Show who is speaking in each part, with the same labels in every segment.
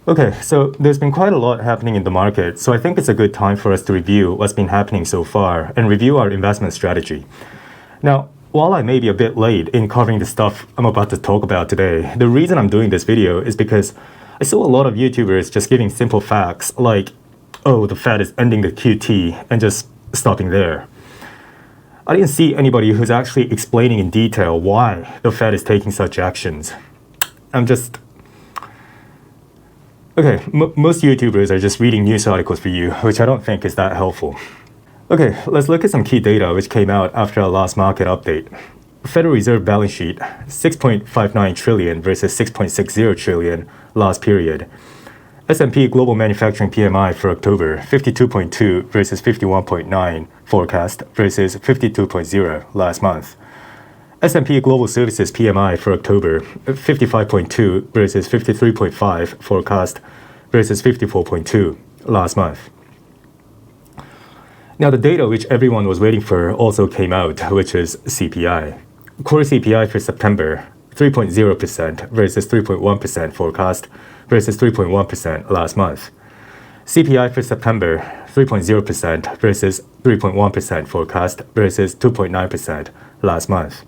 Speaker 1: Okay, so there's been quite a lot happening in the market, so I think it's a good time for us to review what's been happening so far and review our investment strategy. Now, while I may be a bit late in covering the stuff I'm about to talk about today, the reason I'm doing this video is because I saw a lot of YouTubers just giving simple facts like, oh, the Fed is ending the QT and just stopping there. I didn't see anybody who's actually explaining in detail why the Fed is taking such actions. Okay, most YouTubers are just reading news articles for you, which I don't think is that helpful. Okay, let's look at some key data which came out after our last market update. Federal Reserve balance sheet, 6.59 trillion versus 6.60 trillion last period. S&P Global Manufacturing PMI for October, 52.2 versus 51.9 forecast versus 52.0 last month. S&P Global Services PMI for October, 55.2 versus 53.5 forecast versus 54.2 last month. Now, the data which everyone was waiting for also came out, which is CPI. Core CPI for September, 3.0% versus 3.1% forecast versus 3.1% last month. CPI for September, 3.0% versus 3.1% forecast versus 2.9% last month.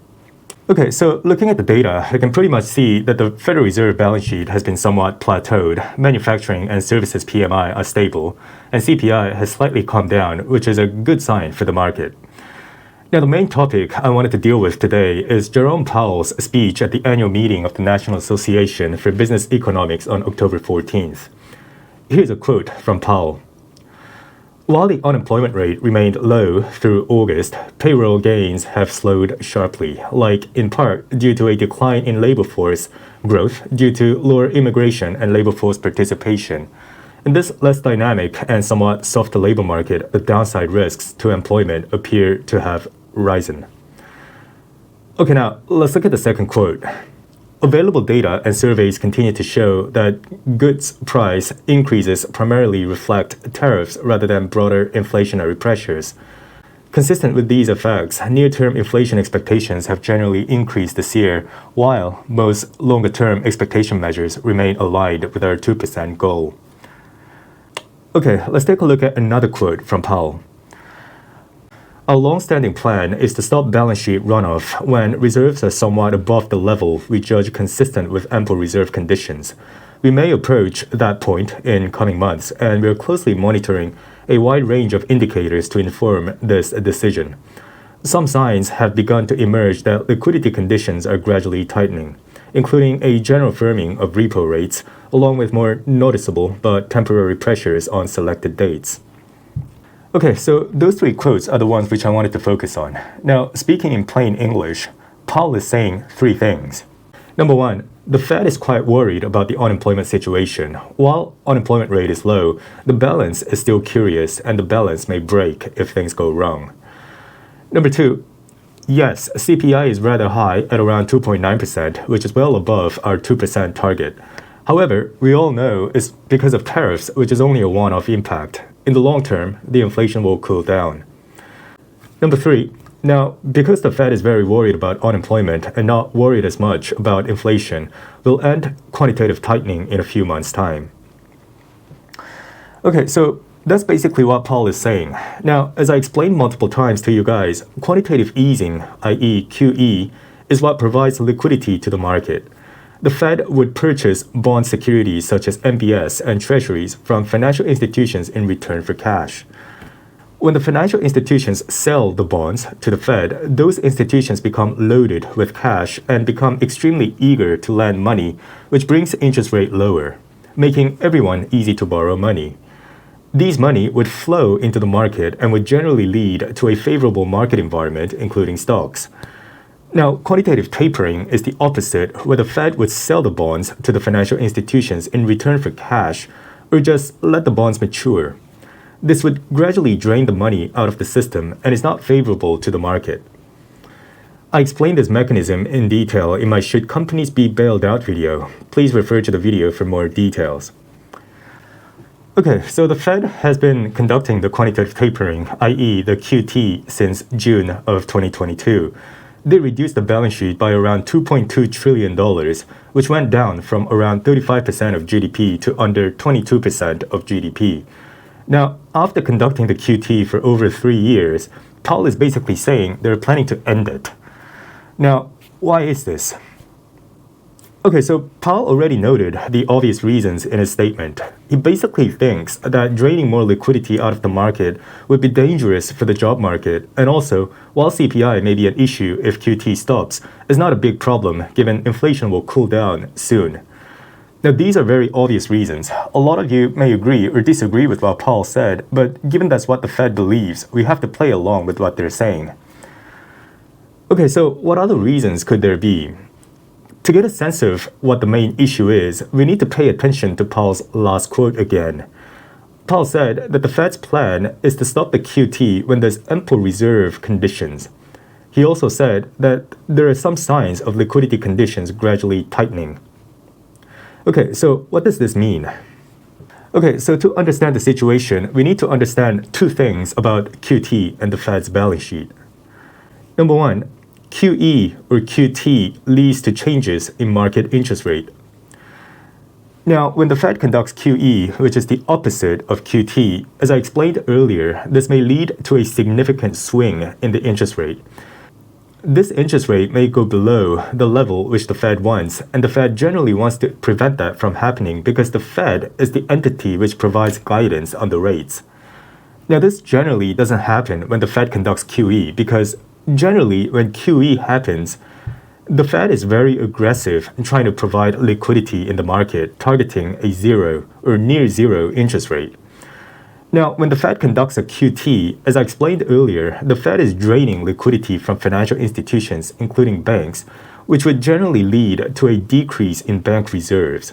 Speaker 1: Okay, so looking at the data, you can pretty much see that the Federal Reserve balance sheet has been somewhat plateaued, manufacturing and services PMI are stable, and CPI has slightly calmed down, which is a good sign for the market. Now, the main topic I wanted to deal with today is Jerome Powell's speech at the annual meeting of the National Association for Business Economics on October 14th. Here's a quote from Powell. While the unemployment rate remained low through August, payroll gains have slowed sharply, in part due to a decline in labor force growth due to lower immigration and labor force participation. In this less dynamic and somewhat softer labor market, the downside risks to employment appear to have risen. Okay, now let's look at the second quote. Available data and surveys continue to show that goods price increases primarily reflect tariffs rather than broader inflationary pressures. Consistent with these effects, near-term inflation expectations have generally increased this year, while most longer-term expectation measures remain aligned with our 2% goal. Okay, let's take a look at another quote from Powell. Our long-standing plan is to stop balance sheet runoff when reserves are somewhat above the level we judge consistent with ample reserve conditions. We may approach that point in coming months, and we are closely monitoring a wide range of indicators to inform this decision. Some signs have begun to emerge that liquidity conditions are gradually tightening, including a general firming of repo rates, along with more noticeable but temporary pressures on selected dates. Okay, so those three quotes are the ones which I wanted to focus on. Now, speaking in plain English, Powell is saying three things. Number one, the Fed is quite worried about the unemployment situation. While unemployment rate is low, the balance is still curious, and the balance may break if things go wrong. Number two, yes, CPI is rather high at around 2.9%, which is well above our 2% target. However, we all know it's because of tariffs, which is only a one-off impact. In the long term, the inflation will cool down. Number three, now, because the Fed is very worried about unemployment and not worried as much about inflation, we'll end quantitative tightening in a few months' time. Okay, so that's basically what Powell is saying. Now, as I explained multiple times to you guys, quantitative easing, i.e. QE, is what provides liquidity to the market. The Fed would purchase bond securities such as MBS and treasuries from financial institutions in return for cash. When the financial institutions sell the bonds to the Fed, those institutions become loaded with cash and become extremely eager to lend money, which brings the interest rate lower, making everyone easy to borrow money. These money would flow into the market and would generally lead to a favorable market environment, including stocks. Now, quantitative tapering is the opposite, where the Fed would sell the bonds to the financial institutions in return for cash, or just let the bonds mature. This would gradually drain the money out of the system and is not favorable to the market. I explained this mechanism in detail in my Should Companies Be Bailed Out video. Please refer to the video for more details. Okay, so the Fed has been conducting the quantitative tapering, i.e. the QT, since June of 2022. they reduced the balance sheet by around $2.2 trillion, which went down from around 35% of GDP to under 22% of GDP. Now, after conducting the QT for over 3 years, Powell is basically saying they're planning to end it. Now, why is this? Okay, so Powell already noted the obvious reasons in his statement. He basically thinks that draining more liquidity out of the market would be dangerous for the job market, and also, while CPI may be an issue if QT stops, it's not a big problem given inflation will cool down soon. Now, these are very obvious reasons. A lot of you may agree or disagree with what Powell said, but given that's what the Fed believes, we have to play along with what they're saying. Okay, so what other reasons could there be? To get a sense of what the main issue is, we need to pay attention to Powell's last quote again. Powell said that the Fed's plan is to stop the QT when there's ample reserve conditions. He also said that there are some signs of liquidity conditions gradually tightening. Okay, so what does this mean? Okay, so to understand the situation, we need to understand two things about QT and the Fed's balance sheet. Number one, QE or QT leads to changes in market interest rate. Now, when the Fed conducts QE, which is the opposite of QT, as I explained earlier, this may lead to a significant swing in the interest rate. This interest rate may go below the level which the Fed wants, and the Fed generally wants to prevent that from happening because the Fed is the entity which provides guidance on the rates. Now, this generally doesn't happen when the Fed conducts QE because generally, when QE happens, the Fed is very aggressive in trying to provide liquidity in the market, targeting a zero or near zero interest rate. Now, when the Fed conducts a QT, as I explained earlier, the Fed is draining liquidity from financial institutions, including banks, which would generally lead to a decrease in bank reserves.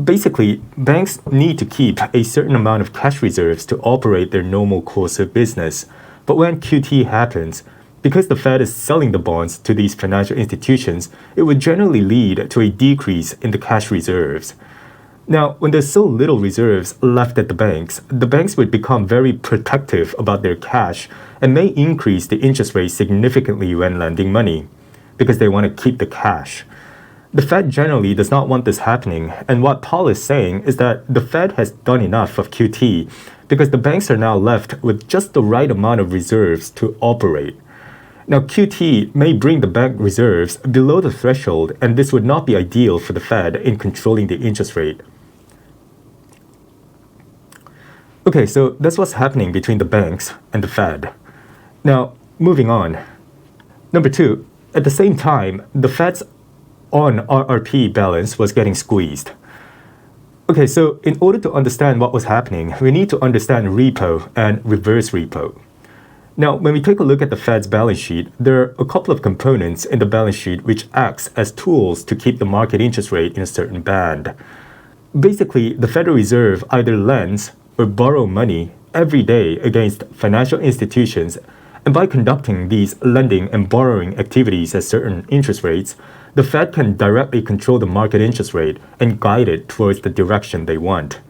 Speaker 1: Basically, banks need to keep a certain amount of cash reserves to operate their normal course of business. But when QT happens, because the Fed is selling the bonds to these financial institutions, it would generally lead to a decrease in the cash reserves. Now, when there's so little reserves left at the banks would become very protective about their cash and may increase the interest rate significantly when lending money, because they want to keep the cash. The Fed generally does not want this happening, and what Powell is saying is that the Fed has done enough of QT because the banks are now left with just the right amount of reserves to operate. Now, QT may bring the bank reserves below the threshold, and this would not be ideal for the Fed in controlling the interest rate. Okay, so that's what's happening between the banks and the Fed. Now, moving on. Number two, at the same time, the Fed's on RRP balance was getting squeezed. Okay, so in order to understand what was happening, we need to understand repo and reverse repo. Now, when we take a look at the Fed's balance sheet, there are a couple of components in the balance sheet which acts as tools to keep the market interest rate in a certain band. Basically, the Federal Reserve either lends or borrow money every day against financial institutions, and by conducting these lending and borrowing activities at certain interest rates, the Fed can directly control the market interest rate and guide it towards the direction they want.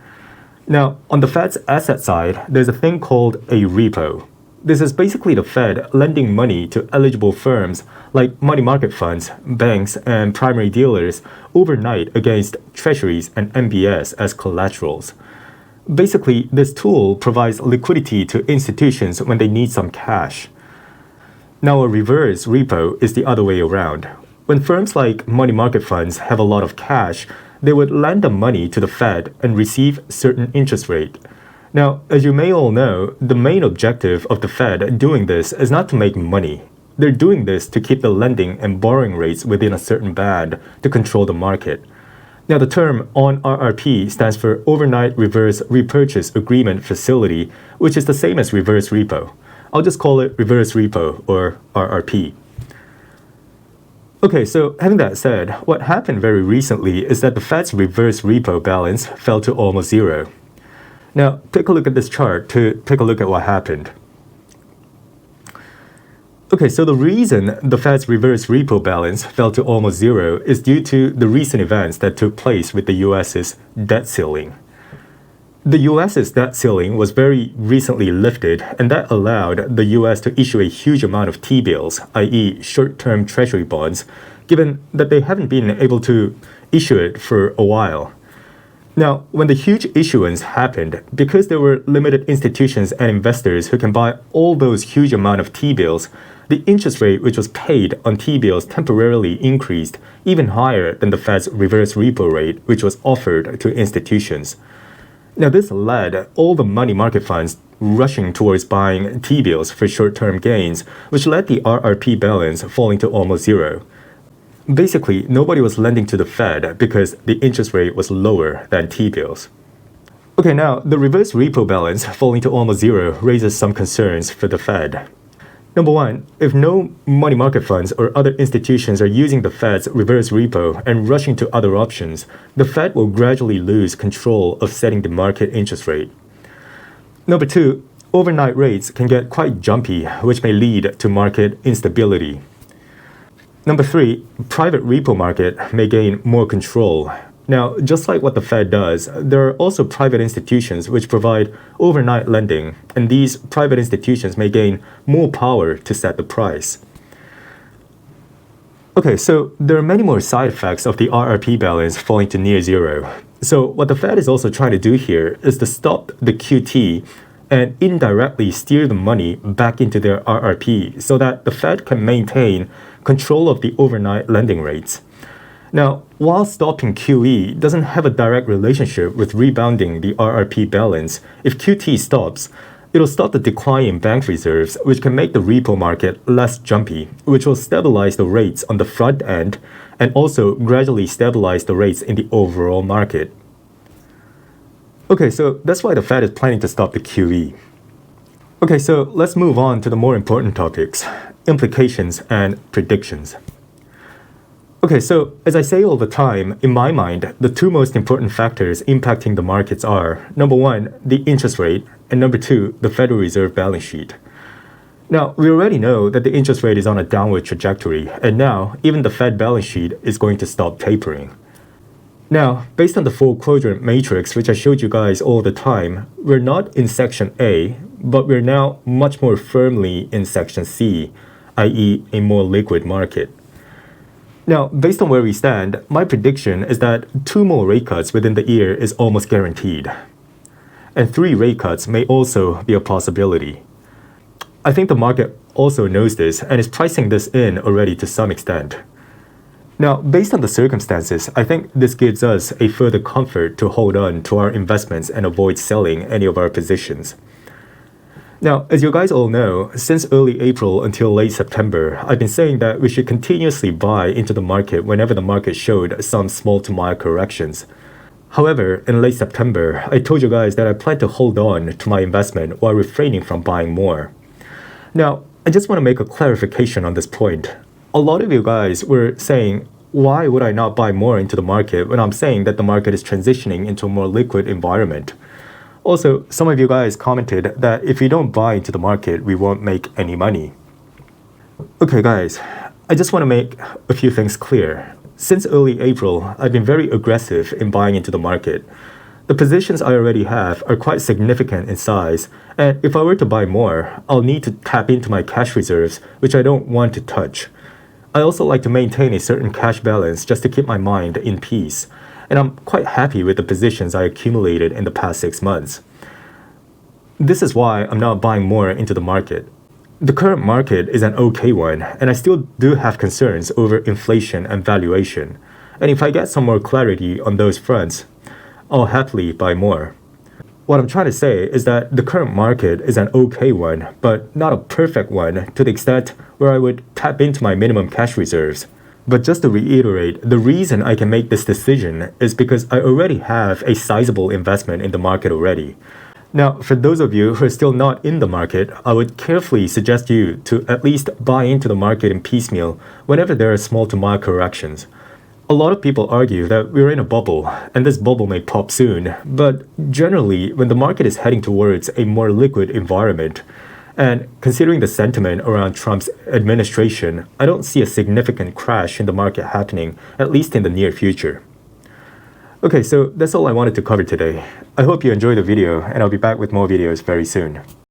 Speaker 1: Now, on the Fed's asset side, there's a thing called a repo. This is basically the Fed lending money to eligible firms like money market funds, banks, and primary dealers overnight against treasuries and MBS as collaterals. Basically, this tool provides liquidity to institutions when they need some cash. Now, a reverse repo is the other way around. When firms like money market funds have a lot of cash, they would lend the money to the Fed and receive certain interest rate. Now, as you may all know, the main objective of the Fed doing this is not to make money. They're doing this to keep the lending and borrowing rates within a certain band to control the market. Now, the term on RRP stands for Overnight Reverse Repurchase Agreement Facility, which is the same as reverse repo. I'll just call it reverse repo or RRP. Okay, so having that said, what happened very recently is that the Fed's reverse repo balance fell to almost zero. Now, take a look at this chart to take a look at what happened. Okay, so the reason the Fed's reverse repo balance fell to almost zero is due to the recent events that took place with the US's debt ceiling. The US's debt ceiling was very recently lifted, and that allowed the US to issue a huge amount of T-bills, i.e. short-term treasury bonds, given that they haven't been able to issue it for a while. Now, when the huge issuance happened, because there were limited institutions and investors who can buy all those huge amount of T-bills, the interest rate which was paid on T-bills temporarily increased even higher than the Fed's reverse repo rate, which was offered to institutions. Now, this led all the money market funds rushing towards buying T-bills for short-term gains, which led the RRP balance falling to almost zero. Basically, nobody was lending to the Fed because the interest rate was lower than T-bills. Okay, now, the reverse repo balance falling to almost zero raises some concerns for the Fed. Number one, if no money market funds or other institutions are using the Fed's reverse repo and rushing to other options, the Fed will gradually lose control of setting the market interest rate. Number two, overnight rates can get quite jumpy, which may lead to market instability. Number three, private repo market may gain more control. Now, just like what the Fed does, there are also private institutions which provide overnight lending, and these private institutions may gain more power to set the price. Okay, so there are many more side effects of the RRP balance falling to near zero. So what the Fed is also trying to do here is to stop the QT and indirectly steer the money back into their RRP so that the Fed can maintain control of the overnight lending rates. Now, while stopping QE doesn't have a direct relationship with rebounding the RRP balance, if QT stops, it'll stop the decline in bank reserves, which can make the repo market less jumpy, which will stabilize the rates on the front end and also gradually stabilize the rates in the overall market. Okay, so that's why the Fed is planning to stop the QE. Okay, so let's move on to the more important topics, implications and predictions. Okay, so as I say all the time, in my mind, the two most important factors impacting the markets are, number one, the interest rate, and number two, the Federal Reserve balance sheet. Now, we already know that the interest rate is on a downward trajectory, and now even the Fed balance sheet is going to stop tapering. Now, based on the full quadrant matrix, which I showed you guys all the time, we're not in section A, but we're now much more firmly in section C, i.e. a more liquid market. Now, based on where we stand, my prediction is that 2 more rate cuts within the year is almost guaranteed. And 3 rate cuts may also be a possibility. I think the market also knows this and is pricing this in already to some extent. Now, based on the circumstances, I think this gives us a further comfort to hold on to our investments and avoid selling any of our positions. Now, as you guys all know, since early April until late September, I've been saying that we should continuously buy into the market whenever the market showed some small to mild corrections. However, in late September, I told you guys that I plan to hold on to my investment while refraining from buying more. Now, I just want to make a clarification on this point. A lot of you guys were saying, why would I not buy more into the market when I'm saying that the market is transitioning into a more liquid environment? Also, some of you guys commented that if we don't buy into the market, we won't make any money. Okay guys, I just want to make a few things clear. Since early April, I've been very aggressive in buying into the market. The positions I already have are quite significant in size, and if I were to buy more, I'll need to tap into my cash reserves, which I don't want to touch. I also like to maintain a certain cash balance just to keep my mind in peace. And I'm quite happy with the positions I accumulated in the past 6 months. This is why I'm not buying more into the market. The current market is an okay one, and I still do have concerns over inflation and valuation. And if I get some more clarity on those fronts, I'll happily buy more. What I'm trying to say is that the current market is an okay one, but not a perfect one to the extent where I would tap into my minimum cash reserves. But just to reiterate, the reason I can make this decision is because I already have a sizable investment in the market already. Now, for those of you who are still not in the market, I would carefully suggest you to at least buy into the market in piecemeal whenever there are small to mild corrections. A lot of people argue that we're in a bubble, and this bubble may pop soon, but generally, when the market is heading towards a more liquid environment, and considering the sentiment around Trump's administration, I don't see a significant crash in the market happening, at least in the near future. Okay, so that's all I wanted to cover today. I hope you enjoyed the video, and I'll be back with more videos very soon.